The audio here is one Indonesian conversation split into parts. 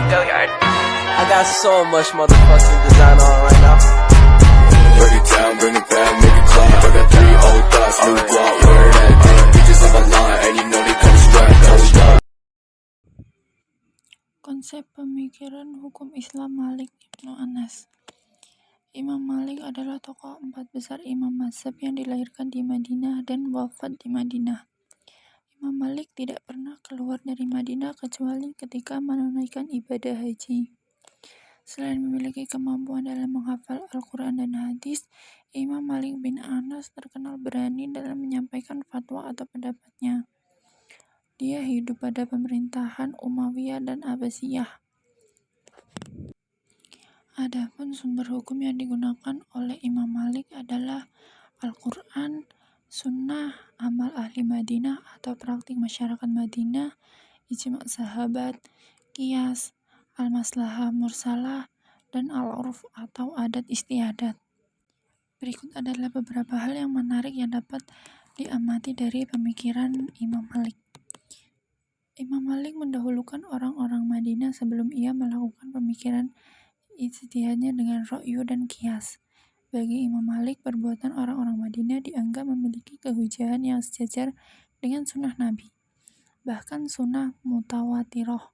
Billiard. I got so much motherfucking design on right now. Break it down, bring it back, make it clap. I got 3 old thoughts, new guap, where that damn bitches on my line, and you know they come strapped. Konsep pemikiran hukum Islam Malik Ibnu Anas. Imam Malik adalah tokoh 4 besar imam mazhab yang dilahirkan di Madinah dan wafat di Madinah. Imam Malik tidak pernah keluar dari Madinah kecuali ketika menunaikan ibadah haji. Selain memiliki kemampuan dalam menghafal Al-Quran dan hadis, Imam Malik bin Anas terkenal berani dalam menyampaikan fatwa atau pendapatnya. Dia hidup pada pemerintahan Umayyah dan Abbasiyah. Adapun sumber hukum yang digunakan oleh Imam Malik adalah Al-Quran, Sunnah, amal ahli Madinah atau praktik masyarakat Madinah, ijma' sahabat, qiyas, al-maslahah mursalah, dan al-urf atau adat istiadat. Berikut adalah beberapa hal yang menarik yang dapat diamati dari pemikiran Imam Malik. Imam Malik mendahulukan orang-orang Madinah sebelum ia melakukan pemikiran ijtihadnya dengan ra'yu dan qiyas. Bagi Imam Malik, perbuatan orang-orang Madinah dianggap memiliki kehujahan yang sejajar dengan sunnah Nabi, bahkan sunnah mutawatirah.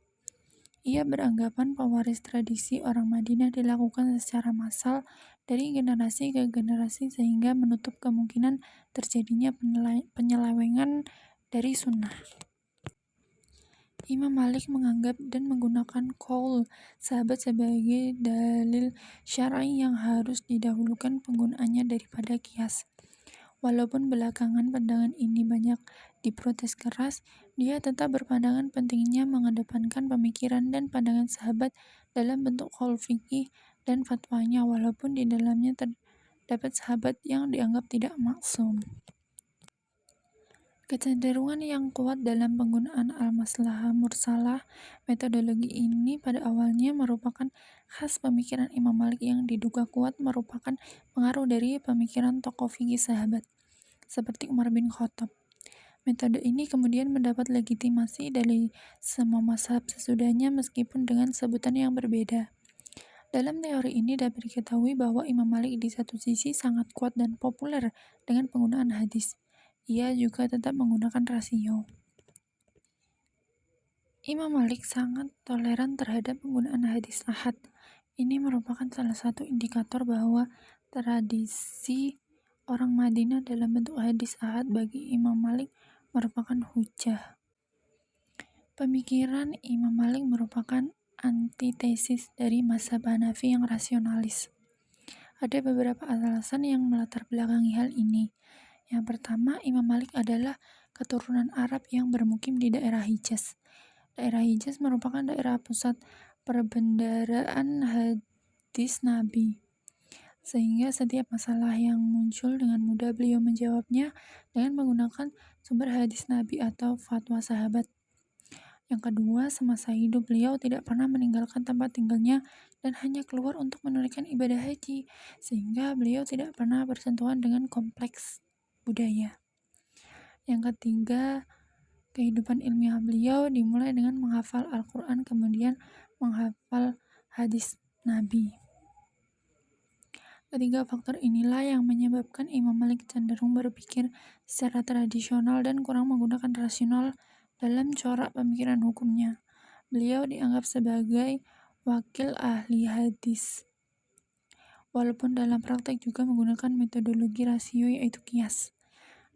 Ia beranggapan pewaris tradisi orang Madinah dilakukan secara massal dari generasi ke generasi sehingga menutup kemungkinan terjadinya penyelewengan dari sunnah. Imam Malik menganggap dan menggunakan qaul sahabat sebagai dalil syar'i yang harus didahulukan penggunaannya daripada qiyas. Walaupun belakangan pandangan ini banyak diprotes keras, dia tetap berpandangan pentingnya mengedepankan pemikiran dan pandangan sahabat dalam bentuk qaul fikih dan fatwanya, walaupun di dalamnya terdapat sahabat yang dianggap tidak maksum. Kecenderungan yang kuat dalam penggunaan al-maslahah mursalah, metodologi ini pada awalnya merupakan khas pemikiran Imam Malik yang diduga kuat merupakan pengaruh dari pemikiran tokoh fikih sahabat, seperti Umar bin Khattab. Metode ini kemudian mendapat legitimasi dari semua mazhab sesudahnya meskipun dengan sebutan yang berbeda. Dalam teori ini dapat diketahui bahwa Imam Malik di satu sisi sangat kuat dan populer dengan penggunaan hadis. Ia juga tetap menggunakan rasio. Imam Malik sangat toleran terhadap penggunaan hadis ahad. Ini merupakan salah satu indikator bahwa tradisi orang Madinah dalam bentuk hadis ahad bagi Imam Malik merupakan hujjah. Pemikiran Imam Malik merupakan antitesis dari mazhab Hanafi yang rasionalis. Ada beberapa alasan yang melatar belakangi hal ini. Yang pertama, Imam Malik adalah keturunan Arab yang bermukim di daerah Hijaz. Daerah Hijaz merupakan daerah pusat perbendaharaan hadis Nabi, sehingga setiap masalah yang muncul dengan mudah beliau menjawabnya dengan menggunakan sumber hadis Nabi atau fatwa sahabat. Yang kedua, semasa hidup beliau tidak pernah meninggalkan tempat tinggalnya dan hanya keluar untuk menunaikan ibadah haji, sehingga beliau tidak pernah bersentuhan dengan kompleks budaya. Yang ketiga, kehidupan ilmiah beliau dimulai dengan menghafal Al-Quran kemudian menghafal hadis Nabi. Ketiga faktor inilah yang menyebabkan Imam Malik cenderung berpikir secara tradisional dan kurang menggunakan rasional dalam corak pemikiran hukumnya. Beliau dianggap sebagai wakil ahli hadis, walaupun dalam praktek juga menggunakan metodologi rasio yaitu qiyas.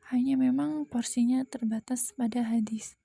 Hanya memang porsinya terbatas pada hadis.